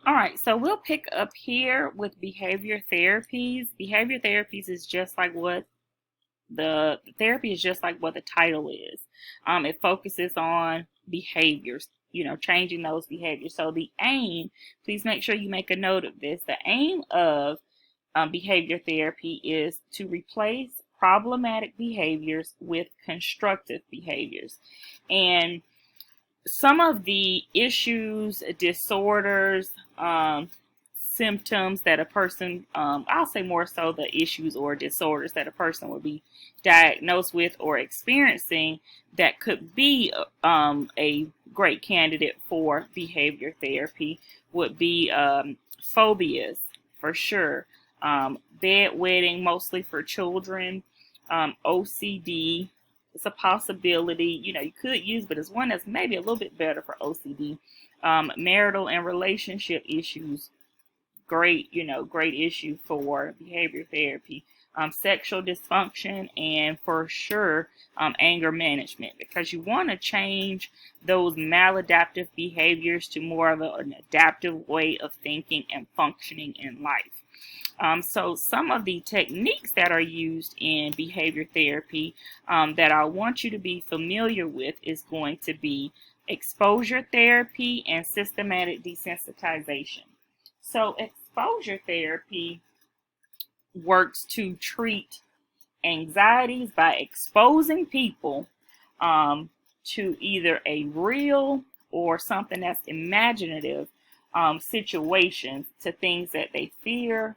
All right, so we'll pick up here with behavior therapies. Behavior therapies is just like what the therapy is just like what the title is. It focuses on behaviors, changing those behaviors. So the aim, please make sure you make a note of this. The aim of behavior therapy is to replace problematic behaviors with constructive behaviors. And some of the issues, disorders, symptoms that a person, I'll say more so the issues or disorders that a person would be diagnosed with or experiencing that could be a great candidate for behavior therapy would be phobias for sure, bedwetting mostly for children, OCD. It's a possibility, you could use, but it's one that's maybe a little bit better for OCD. Marital and relationship issues, great issue for behavior therapy. Sexual dysfunction, and for sure, anger management, because you want to change those maladaptive behaviors to more of an adaptive way of thinking and functioning in life. So some of the techniques that are used in behavior therapy that I want you to be familiar with is going to be exposure therapy and systematic desensitization. So exposure therapy works to treat anxieties by exposing people to either a real or something that's imaginative situations, to things that they fear,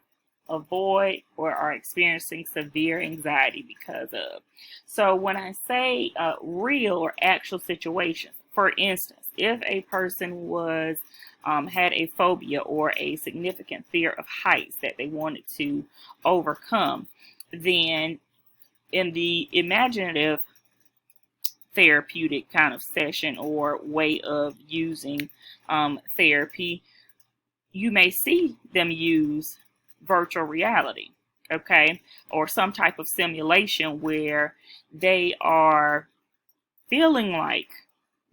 avoid, or are experiencing severe anxiety because of. So when I say real or actual situations, for instance, if a person was had a phobia or a significant fear of heights that they wanted to overcome, then in the imaginative therapeutic kind of session or way of using therapy, you may see them use virtual reality, okay, or some type of simulation where they are feeling like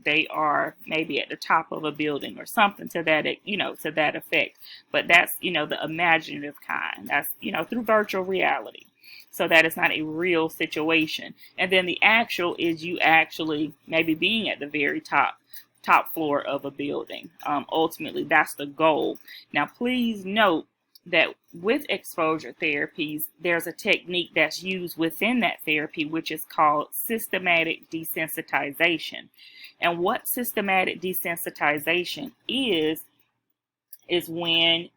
they are maybe at the top of a building or something to that, to that effect. But that's, the imaginative kind. That's, through virtual reality. So that is not a real situation. And then the actual is you actually maybe being at the very top floor of a building. Ultimately, that's the goal. Now, please note that with exposure therapies, there's a technique that's used within that therapy, which is called systematic desensitization. And what systematic desensitization is when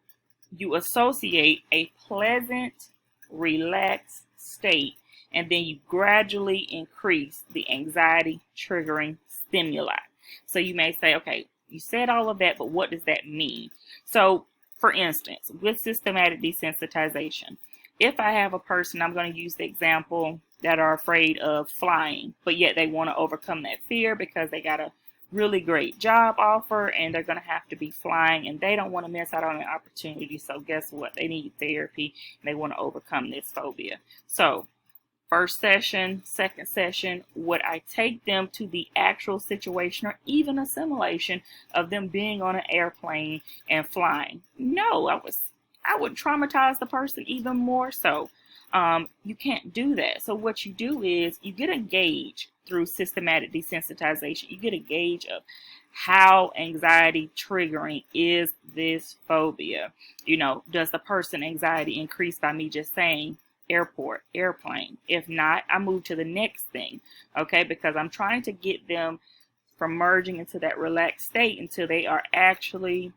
you associate a pleasant, relaxed state, and then you gradually increase the anxiety triggering stimuli. So you may say, okay, you said all of that, but what does that mean? So, for instance, with systematic desensitization, if I have a person, I'm going to use the example that are afraid of flying, but yet they want to overcome that fear because they got a really great job offer and they're going to have to be flying and they don't want to miss out on an opportunity. So guess what? They need therapy and they want to overcome this phobia. So first session, second session, would I take them to the actual situation or even a simulation of them being on an airplane and flying? No, I would traumatize the person even more so. You can't do that. So what you do is you get a gauge through systematic desensitization. You get a gauge of how anxiety triggering is this phobia. Does the person anxiety increase by me just saying airport, airplane? If not, I move to the next thing, okay? Because I'm trying to get them from merging into that relaxed state until they are actually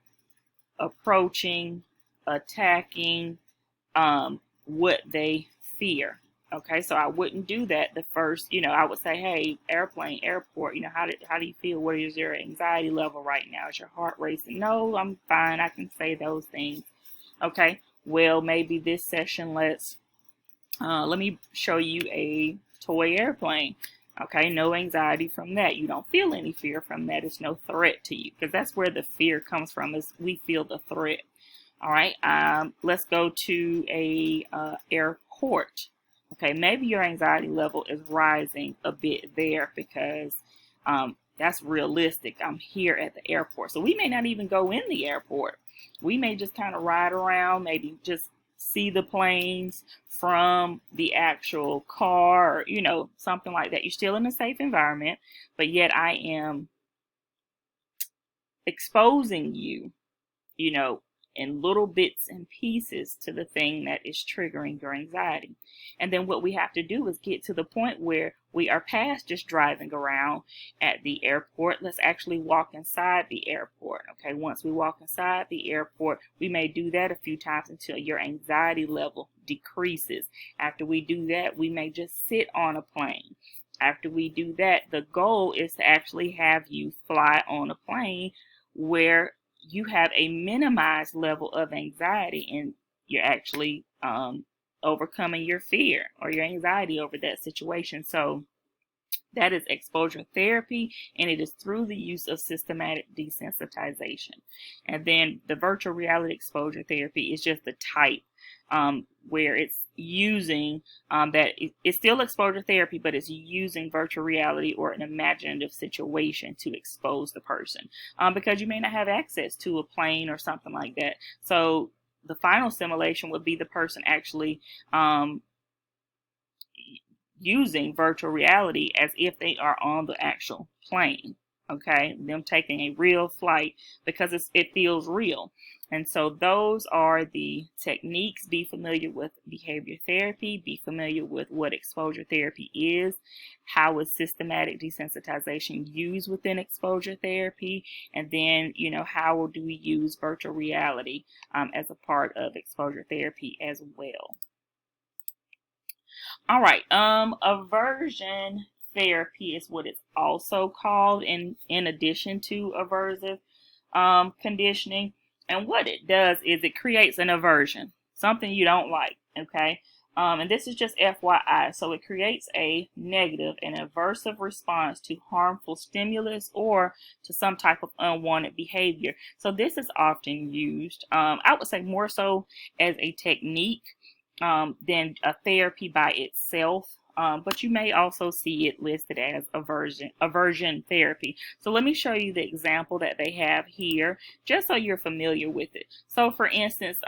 approaching, attacking what they fear. Okay, so I wouldn't do that the first, I would say, hey, airplane, airport, how do you feel? What is your anxiety level right now? Is your heart racing? No, I'm fine. I can say those things. Okay, well, maybe this session, let me show you a toy airplane. Okay, no anxiety from that. You don't feel any fear from that. It's no threat to you, because that's where the fear comes from, is we feel the threat. All right, let's go to a airport. Okay, maybe your anxiety level is rising a bit there because that's realistic. I'm here at the airport. So we may not even go in the airport. We may just kind of ride around, maybe just see the planes from the actual car, or, you know, something like that. You're still in a safe environment, but yet I am exposing you, you know, in little bits and pieces to the thing that is triggering your anxiety. And then what we have to do is get to the point where we are past just driving around at the airport. Let's actually walk inside the airport. Okay, once we walk inside the airport, we may do that a few times until your anxiety level decreases. After we do that, we may just sit on a plane. After we do that, the goal is to actually have you fly on a plane where you have a minimized level of anxiety and you're actually overcoming your fear or your anxiety over that situation. So that is exposure therapy, and it is through the use of systematic desensitization. And then the virtual reality exposure therapy is just the type where it's using it's still exposure therapy, but it's using virtual reality or an imaginative situation to expose the person, because you may not have access to a plane or something like that. So the final simulation would be the person actually using virtual reality as if they are on the actual plane. Okay, them taking a real flight because it feels real. And so those are the techniques. Be familiar with behavior therapy. Be familiar with what exposure therapy is. How is systematic desensitization used within exposure therapy? And then, you know, how do we use virtual reality as a part of exposure therapy as well? All right, aversion therapy is what it's also called in addition to aversive conditioning. And what it does is it creates an aversion, something you don't like, okay? And this is just FYI. So it creates a negative and aversive response to harmful stimulus or to some type of unwanted behavior. So this is often used, I would say more so as a technique than a therapy by itself. But you may also see it listed as aversion therapy. So let me show you the example that they have here, just so you're familiar with it. So for instance,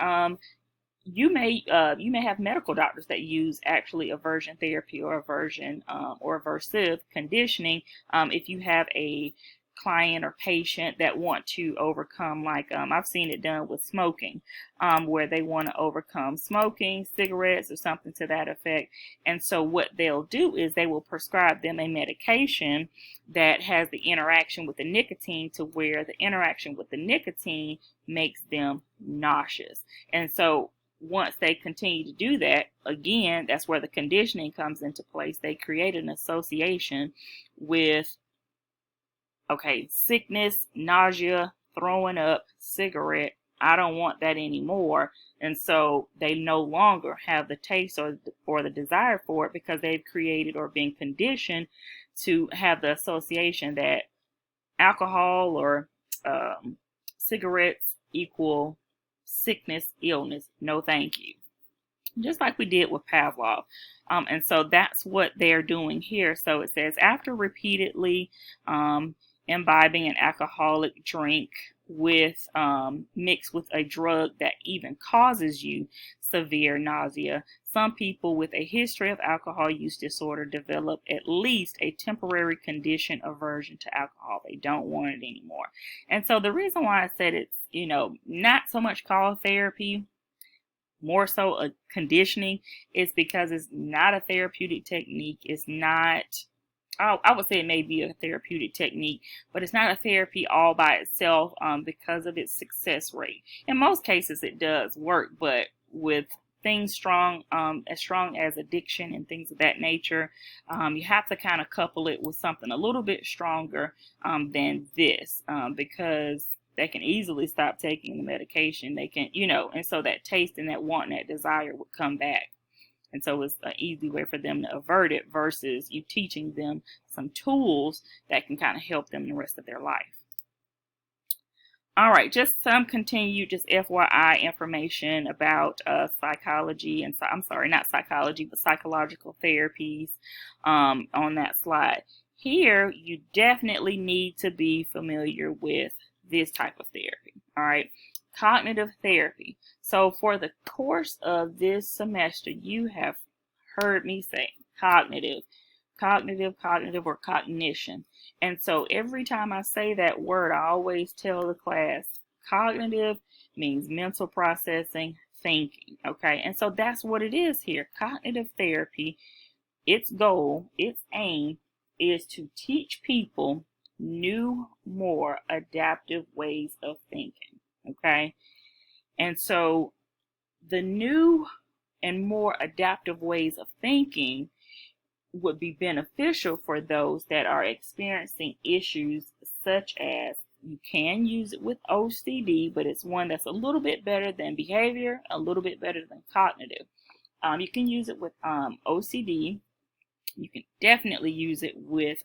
you may have medical doctors that use actually aversion therapy or aversion or aversive conditioning. If you have a client or patient that want to overcome, like I've seen it done with smoking, where they want to overcome smoking, cigarettes, or something to that effect. And so what they'll do is they will prescribe them a medication that has the interaction with the nicotine, to where the interaction with the nicotine makes them nauseous. And so once they continue to do that, again, that's where the conditioning comes into place. They create an association with, okay, sickness, nausea, throwing up, cigarette. I don't want that anymore. And so they no longer have the taste or the desire for it, because they've created or been conditioned to have the association that alcohol or cigarettes equal sickness, illness. No, thank you. Just like we did with Pavlov. And so that's what they're doing here. So it says, after repeatedly imbibing an alcoholic drink with mixed with a drug that even causes you severe nausea, some people with a history of alcohol use disorder develop at least a temporary conditioned aversion to alcohol. They don't want it anymore. And so the reason why I said it's, you know, not so much called therapy, more so a conditioning, is because it's not a therapeutic technique. It's not, I would say it may be a therapeutic technique, but it's not a therapy all by itself because of its success rate. In most cases, it does work, but with things strong, as strong as addiction and things of that nature, you have to kind of couple it with something a little bit stronger than this, because they can easily stop taking the medication. They can, you know, and so that taste and that want and that desire would come back. And so it's an easy way for them to avert it versus you teaching them some tools that can kind of help them the rest of their life. All right, just some continued, just FYI information about psychology and, I'm sorry, not psychology, but psychological therapies on that slide. here you definitely need to be familiar with this type of therapy. All right, cognitive therapy. So for the course of this semester, you have heard me say cognitive, cognitive, or cognition. And so every time I say that word, I always tell the class cognitive means mental processing, thinking. Okay, and so that's what it is here. Cognitive therapy, its goal, its aim is to teach people new, more adaptive ways of thinking. Okay, and so the new and more adaptive ways of thinking would be beneficial for those that are experiencing issues such as, you can use it with OCD, but it's one that's a little bit better than behavior, a little bit better than cognitive. You can use it with OCD. You can definitely use it with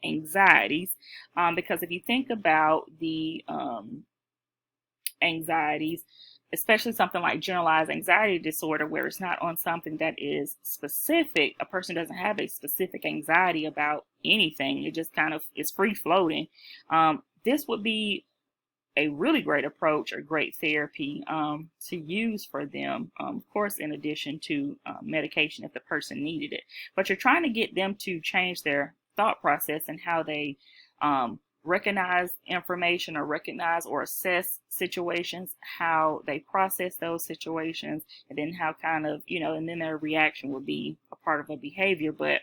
anxieties, because if you think about the anxieties, especially something like generalized anxiety disorder, where it's not on something that is specific. A person doesn't have a specific anxiety about anything. It just kind of is free floating. This would be a really great approach or great therapy to use for them, of course, in addition to medication if the person needed it. But you're trying to get them to change their thought process and how they recognize information or recognize or assess situations, how they process those situations, and then how kind of, and then their reaction would be a part of a behavior. But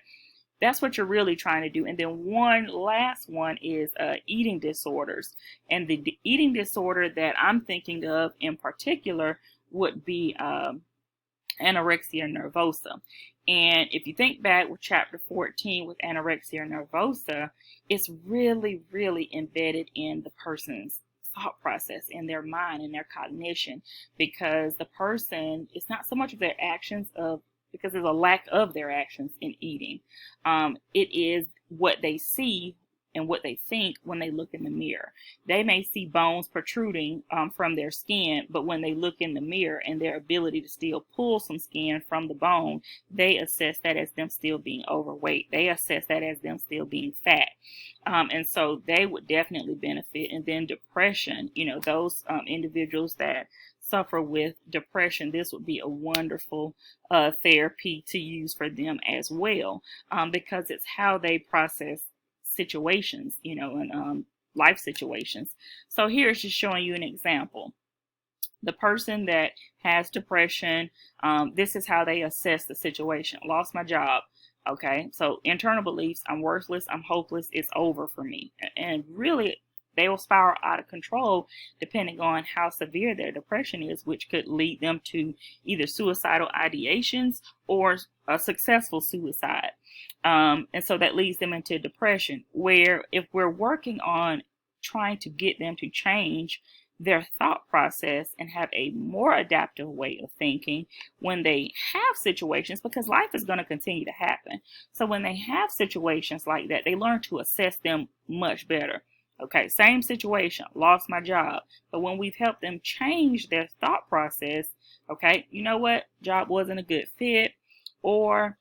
that's what you're really trying to do. And then one last one is eating disorders. And the eating disorder that I'm thinking of in particular would be anorexia nervosa. And if you think back with chapter 14 with anorexia nervosa, it's really, really embedded in the person's thought process, in their mind, and their cognition, because the person, it's not so much of their actions because there's a lack of their actions in eating. It is what they see and what they think when they look in the mirror. They may see bones protruding from their skin, but when they look in the mirror and their ability to still pull some skin from the bone, they assess that as them still being overweight. They assess that as them still being fat. And so they would definitely benefit. And then depression, those individuals that suffer with depression, this would be a wonderful therapy to use for them as well, because it's how they process situations, and life situations. So here's just showing you an example. The person that has depression, this is how they assess the situation. Lost my job. Okay, so internal beliefs: I'm worthless, I'm hopeless, it's over for me. And really, they will spiral out of control depending on how severe their depression is, which could lead them to either suicidal ideations or a successful suicide. And so that leads them into depression, where if we're working on trying to get them to change their thought process and have a more adaptive way of thinking when they have situations, because life is going to continue to happen. So when they have situations like that, they learn to assess them much better. Okay, same situation, lost my job. But when we've helped them change their thought process, okay, you know what, job wasn't a good fit, or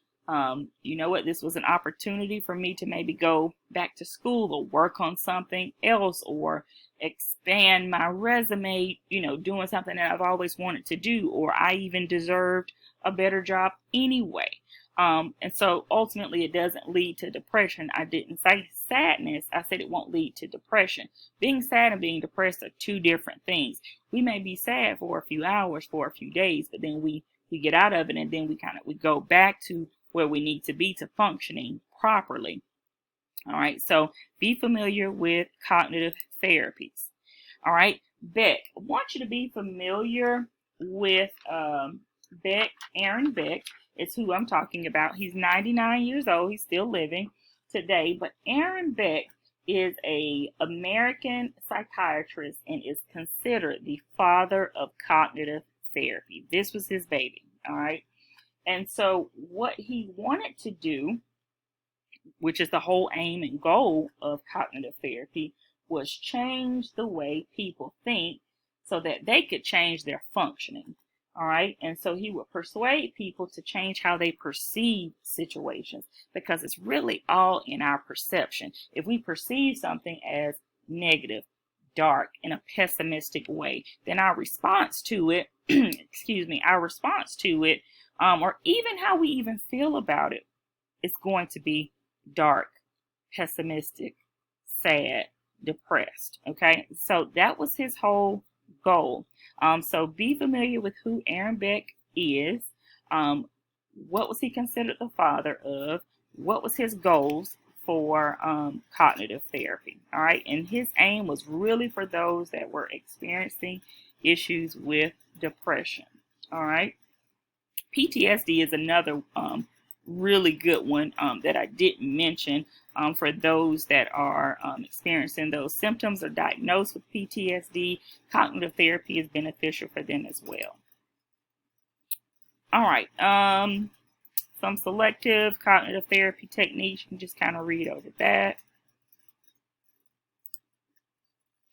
you know what, this was an opportunity for me to maybe go back to school or work on something else or expand my resume, doing something that I've always wanted to do, or I even deserved a better job anyway. And so ultimately it doesn't lead to depression. I didn't say sadness. I said it won't lead to depression. Being sad and being depressed are two different things. We may be sad for a few hours, for a few days, but then we get out of it, and then we go back to where we need to be to functioning properly. All right, so be familiar with cognitive therapies. All right, Beck, I want you to be familiar with Beck, Aaron Beck. It's who I'm talking about. He's 99 years old. He's still living today. But Aaron Beck is an American psychiatrist and is considered the father of cognitive therapy. This was his baby. All right. And so what he wanted to do, which is the whole aim and goal of cognitive therapy, was change the way people think so that they could change their functioning. All right. And so he would persuade people to change how they perceive situations, because it's really all in our perception. If we perceive something as negative, dark, in a pessimistic way, then our response to it, excuse me, our response to it, or even how we even feel about it, is going to be dark, pessimistic, sad, depressed. Okay. So that was his whole goal. So be familiar with who Aaron Beck is. What was he considered the father of? What was his goals for cognitive therapy? All right. And his aim was really for those that were experiencing issues with depression. All right. PTSD is another really good one that I didn't mention. For those that are experiencing those symptoms or diagnosed with PTSD, cognitive therapy is beneficial for them as well. All right, some selective cognitive therapy techniques. You can just kind of read over that.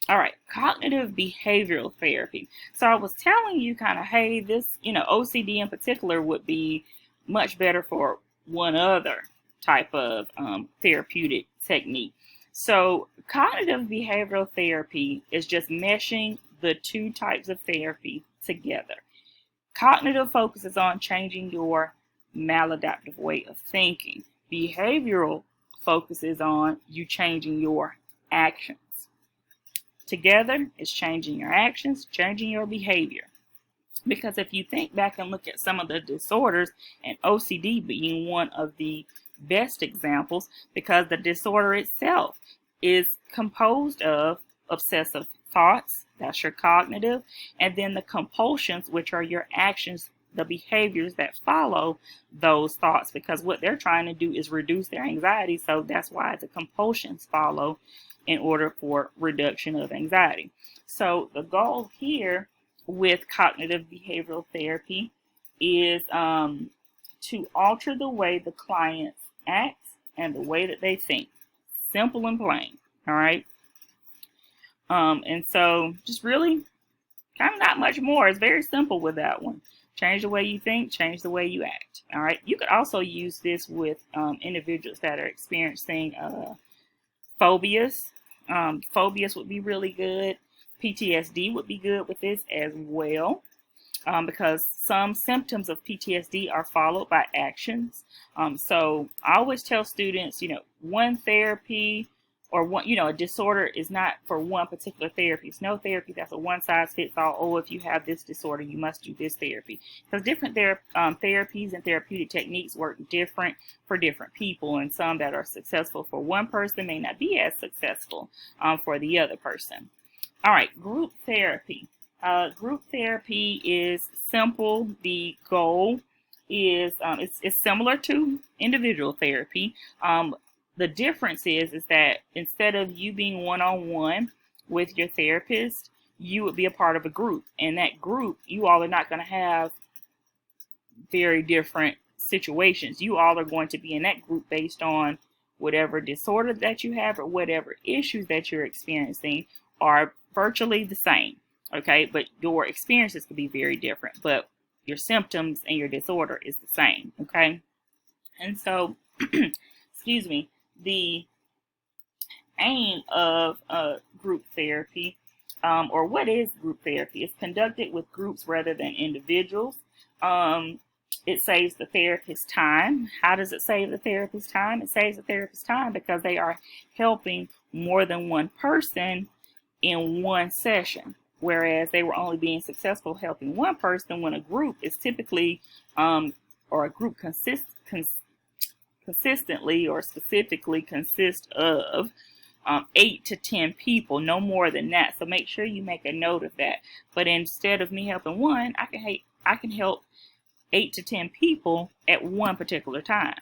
All right, cognitive behavioral therapy. So I was telling you kind of, hey, this, OCD in particular would be much better for one other type of therapeutic technique. So cognitive behavioral therapy is just meshing the two types of therapy together. Cognitive focuses on changing your maladaptive way of thinking. Behavioral focuses on you changing your actions. Together, it's changing your actions, changing your behavior. Because if you think back and look at some of the disorders, and OCD being one of the best examples, because the disorder itself is composed of obsessive thoughts, that's your cognitive, and then the compulsions, which are your actions, the behaviors that follow those thoughts, because what they're trying to do is reduce their anxiety. So that's why the compulsions follow in order for reduction of anxiety. So the goal here with cognitive behavioral therapy is to alter the way the clients act and the way that they think. Simple and plain. All right. And so just really kind of not much more. It's very simple with that one. Change the way you think, change the way you act. All right. You could also use this with individuals that are experiencing phobias. Phobias would be really good. PTSD would be good with this as well, because some symptoms of PTSD are followed by actions. So I always tell students, one therapy or one, a disorder is not for one particular therapy. It's no therapy that's a one size fits all. Oh, if you have this disorder, you must do this therapy. Because different therapies and therapeutic techniques work different for different people, and some that are successful for one person may not be as successful for the other person. All right, group therapy. Group therapy is simple. The goal is it's similar to individual therapy. The difference is that instead of you being one-on-one with your therapist, you would be a part of a group. And that group, you all are not going to have very different situations. You all are going to be in that group based on whatever disorder that you have or whatever issues that you're experiencing are virtually the same. Okay, but your experiences could be very different, but your symptoms and your disorder is the same. Okay, and so, excuse me, the aim of group therapy, or what is group therapy, is conducted with groups rather than individuals. It saves the therapist time. How does it save the therapist time? It saves the therapist time because they are helping more than one person in one session, whereas they were only being successful helping one person when a group is typically, or a group consistently or specifically consists of 8 to 10 people, no more than that. So make sure you make a note of that. But instead of me helping one, I can help 8 to 10 people at one particular time.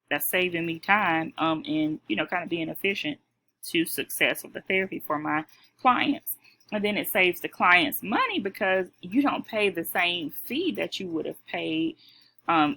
That's saving me time and kind of being efficient to success with the therapy for my clients. And then it saves the clients money because you don't pay the same fee that you would have paid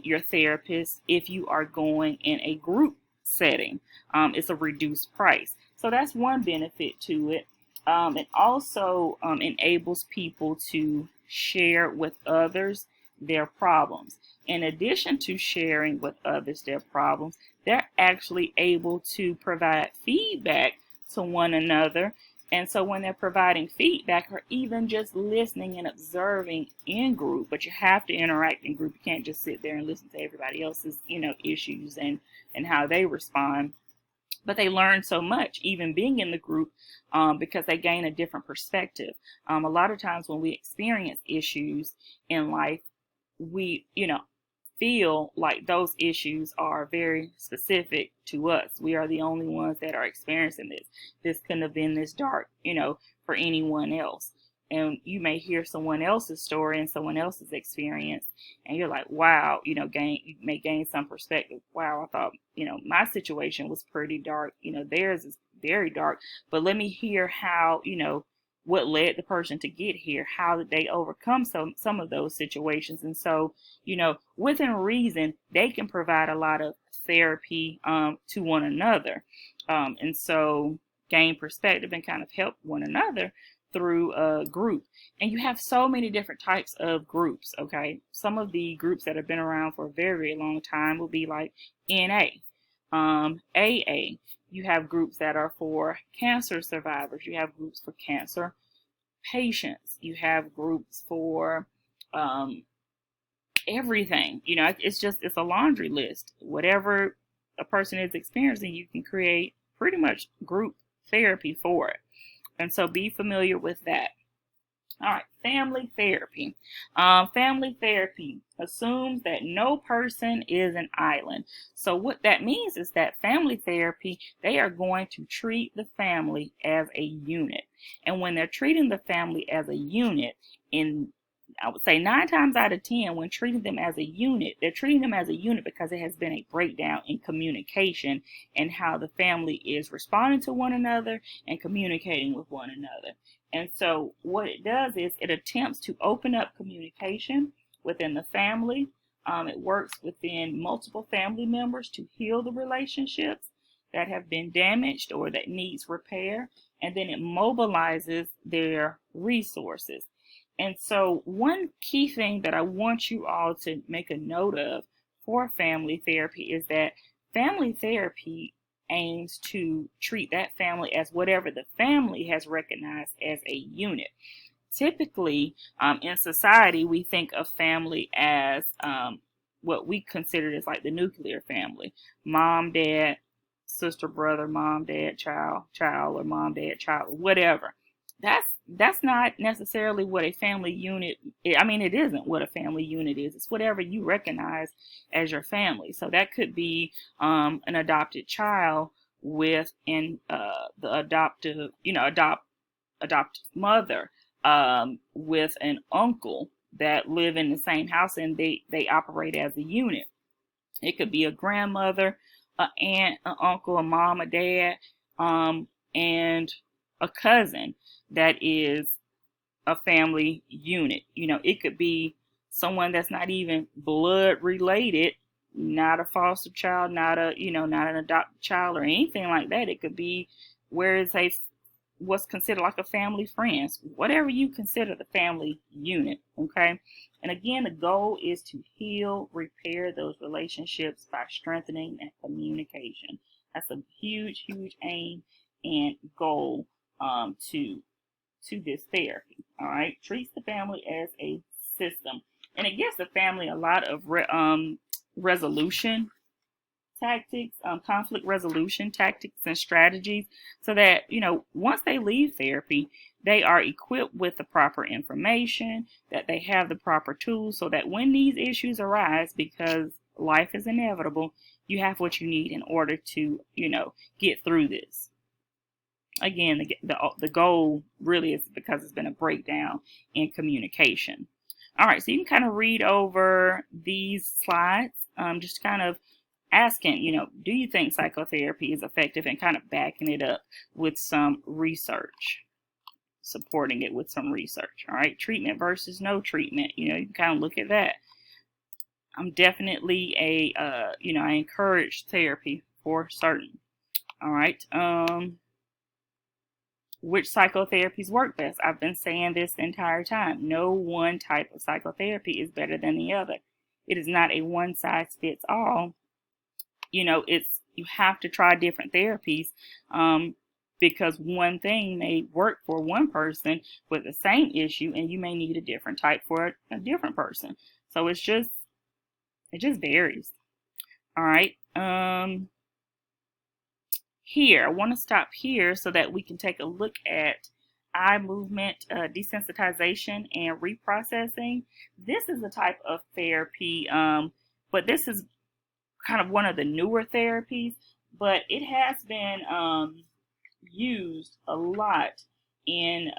your therapist if you are going in a group setting. It's a reduced price. So that's one benefit to it. It also enables people to share with others their problems. In addition to sharing with others their problems, they're actually able to provide feedback to one another. And so when they're providing feedback or even just listening and observing in group, but you have to interact in group. You can't just sit there and listen to everybody else's, issues and how they respond. But they learn so much, even being in the group, because they gain a different perspective. A lot of times when we experience issues in life, we, feel like those issues are very specific to us. We are the only ones that are experiencing this. This couldn't have been this dark, for anyone else. And you may hear someone else's story and someone else's experience, and you're like, wow, you may gain some perspective. Wow, I thought, my situation was pretty dark. Theirs is very dark. But let me hear how, what led the person to get here, how did they overcome some of those situations. And so, within reason, they can provide a lot of therapy to one another. And so gain perspective and kind of help one another through a group. And you have so many different types of groups, okay? Some of the groups that have been around for a very, very long time will be like NA, AA. You have groups that are for cancer survivors. You have groups for cancer patients. You have groups for everything. It's a laundry list. Whatever a person is experiencing, you can create pretty much group therapy for it. And so be familiar with that. All right, family therapy. Family therapy assumes that no person is an island. So what that means is that family therapy, they are going to treat the family as a unit. And when they're treating the family as a unit, I would say 9 times out of 10, when treating them as a unit, they're treating them as a unit because it has been a breakdown in communication and how the family is responding to one another and communicating with one another. And so what it does is it attempts to open up communication within the family. It works within multiple family members to heal the relationships that have been damaged or that needs repair. And then it mobilizes their resources. And so one key thing that I want you all to make a note of for family therapy is that family therapy aims to treat that family as whatever the family has recognized as a unit. Typically, in society, we think of family as what we consider as like the nuclear family: mom, dad, sister, brother, mom, dad, child, or mom, dad, child, whatever. That's not necessarily what a family unit is. I mean, it isn't what a family unit is. It's whatever you recognize as your family. So that could be an adopted child with the adoptive, adopted mother, with an uncle that live in the same house and they operate as a unit. It could be a grandmother, an aunt, an uncle, a mom, a dad, and a cousin that is a family unit. It could be someone that's not even blood related, not a foster child, not an adopted child or anything like that. It could be where it's what's considered like a family friend, whatever you consider the family unit, okay? And again, the goal is to heal, repair those relationships by strengthening that communication. That's a huge, huge aim and goal to this therapy. All right, treats the family as a system, and it gives the family a lot of resolution tactics, conflict resolution tactics and strategies, so that once they leave therapy, they are equipped with the proper information, that they have the proper tools, so that when these issues arise, because life is inevitable, you have what you need in order to get through this. Again, the goal really is because it's been a breakdown in communication. All right, so you can kind of read over these slides, just kind of asking, do you think psychotherapy is effective, and kind of backing it up with some research, supporting it with some research. All right, treatment versus no treatment. You can kind of look at that. I'm definitely I encourage therapy for certain. All right. which psychotherapies work best. I've been saying this the entire time. No one type of psychotherapy is better than the other. It is not a one size fits all. You have to try different therapies, because one thing may work for one person with the same issue, and you may need a different type for a different person. So it just varies. All right. Here, I want to stop here so that we can take a look at eye movement desensitization and reprocessing. This is a type of therapy, but this is kind of one of the newer therapies, but it has been used a lot in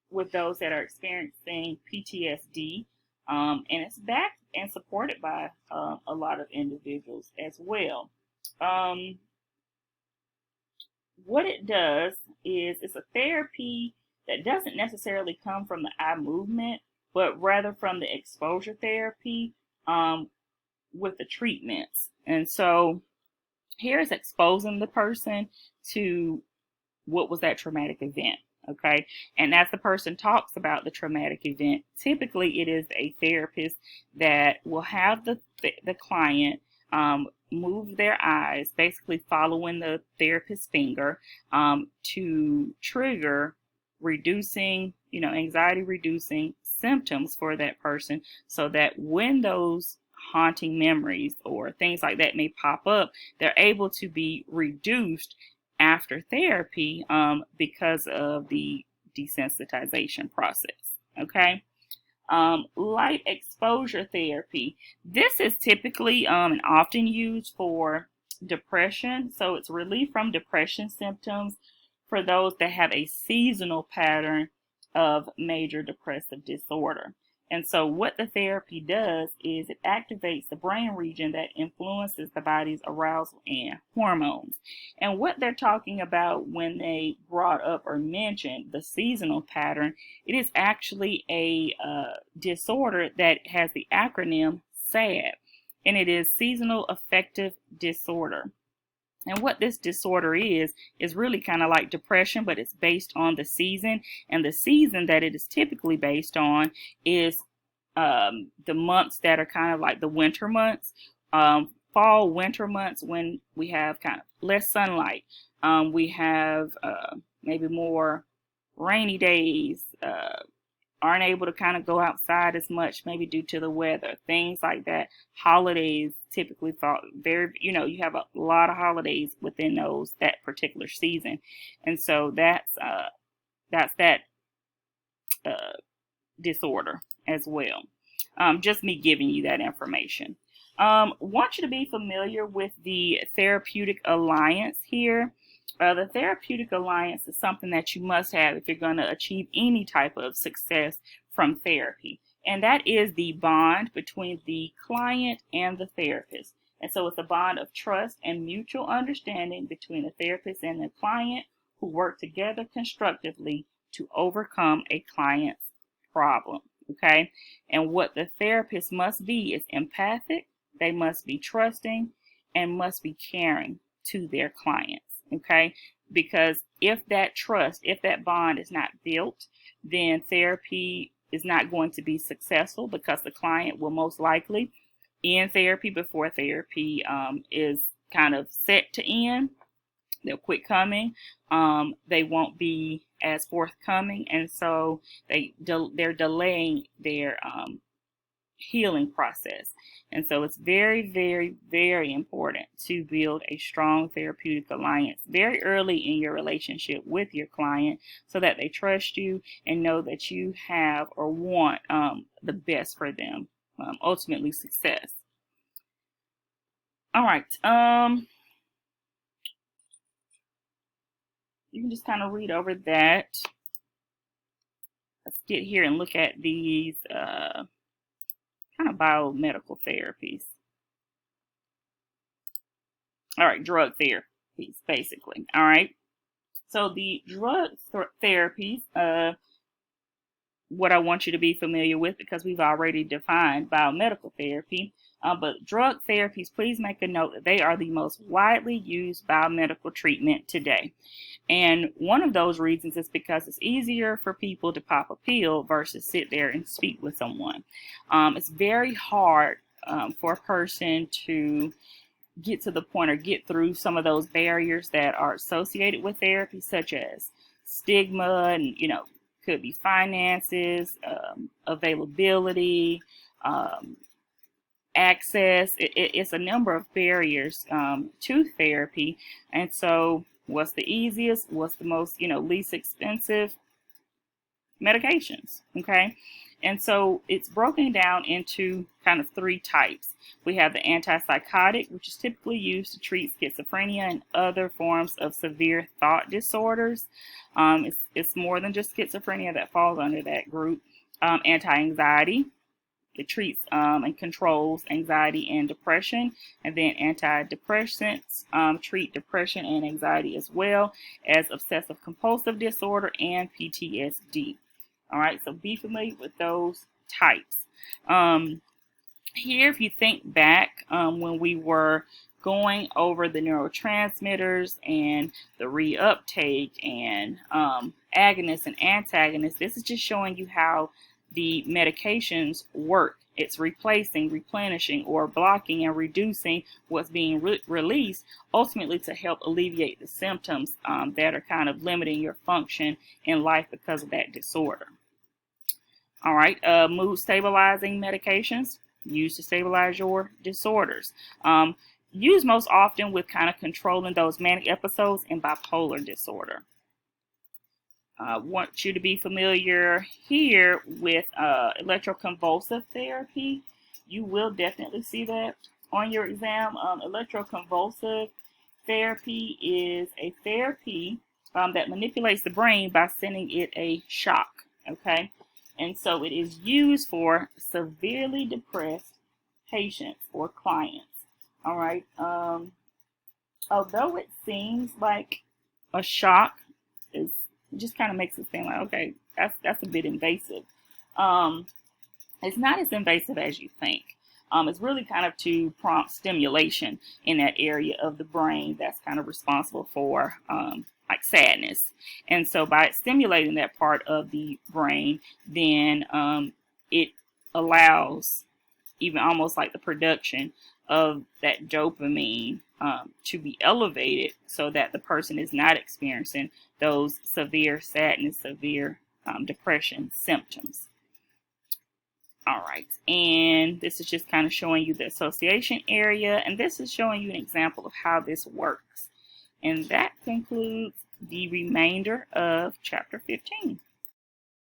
with those that are experiencing PTSD, and it's backed and supported by a lot of individuals as well. What it does is it's a therapy that doesn't necessarily come from the eye movement, but rather from the exposure therapy with the treatments. And so here is exposing the person to what was that traumatic event. Okay. And as the person talks about the traumatic event, typically it is a therapist that will have the client move their eyes, basically following the therapist's finger, to trigger reducing, anxiety reducing symptoms for that person, so that when those haunting memories or things like that may pop up, they're able to be reduced after therapy, because of the desensitization process. Okay. Light exposure therapy. This is typically and often used for depression. So it's relief from depression symptoms for those that have a seasonal pattern of major depressive disorder. And so what the therapy does is it activates the brain region that influences the body's arousal and hormones. And what they're talking about when they brought up or mentioned the seasonal pattern, it is actually a disorder that has the acronym SAD, and it is seasonal affective disorder. And what this disorder is really kind of like depression, but it's based on the season. And the season that it is typically based on is the months that are kind of like the winter months, fall, winter months, when we have kind of less sunlight. We have maybe more rainy days, aren't able to kind of go outside as much, maybe due to the weather, things like that. Holidays typically fall very, you have a lot of holidays within that particular season. And so that's that disorder as well. Just me giving you that information. Want you to be familiar with the Therapeutic Alliance here. The Therapeutic Alliance is something that you must have if you're going to achieve any type of success from therapy. And that is the bond between the client and the therapist. And so it's a bond of trust and mutual understanding between the therapist and the client, who work together constructively to overcome a client's problem. Okay. And what the therapist must be is empathic. They must be trusting and must be caring to their clients. Okay. Because if that trust, if that bond is not built, then therapy is not going to be successful, because the client will most likely end therapy before therapy is kind of set to end. They'll quit coming. They won't be as forthcoming, and so they're delaying their healing process. And so it's very, very, very important to build a strong therapeutic alliance very early in your relationship with your client, so that they trust you and know that you have or want the best for them, ultimately success. All right. You can just kind of read over that. Let's get here and look at these kind of biomedical therapies. All right, drug therapies, basically. All right. So the drug therapies, what I want you to be familiar with, because we've already defined biomedical therapy. But drug therapies, please make a note that they are the most widely used biomedical treatment today. And one of those reasons is because it's easier for people to pop a pill versus sit there and speak with someone. It's very hard for a person to get to the point or get through some of those barriers that are associated with therapy, such as stigma and, could be finances, availability, access. It's a number of barriers to therapy. And so what's the easiest? What's the most, least expensive? Medications. Okay. And so it's broken down into kind of three types. We have the antipsychotic, which is typically used to treat schizophrenia and other forms of severe thought disorders. It's more than just schizophrenia that falls under that group. Anti-anxiety. It treats and controls anxiety and depression. And then antidepressants treat depression and anxiety as well as obsessive compulsive disorder and PTSD. All right, so be familiar with those types. Here, if you think back when we were going over the neurotransmitters and the reuptake and agonists and antagonists, this is just showing you how the medications work. It's replacing, replenishing, or blocking and reducing what's being released, ultimately to help alleviate the symptoms that are kind of limiting your function in life because of that disorder. All right, mood stabilizing medications used to stabilize your disorders. Used most often with kind of controlling those manic episodes in bipolar disorder. I want you to be familiar here with electroconvulsive therapy. You will definitely see that on your exam. Electroconvulsive therapy is a therapy that manipulates the brain by sending it a shock. Okay. And so it is used for severely depressed patients or clients. All right. Although it seems like a shock, it just kind of makes it seem like, okay, that's a bit invasive. It's not as invasive as you think. It's really kind of to prompt stimulation in that area of the brain that's kind of responsible for like sadness. And so by stimulating that part of the brain, then it allows even almost like the production of that dopamine to be elevated so that the person is not experiencing those severe sadness, severe depression symptoms. All right, and this is just kind of showing you the association area, and this is showing you an example of how this works. And that concludes the remainder of Chapter 15.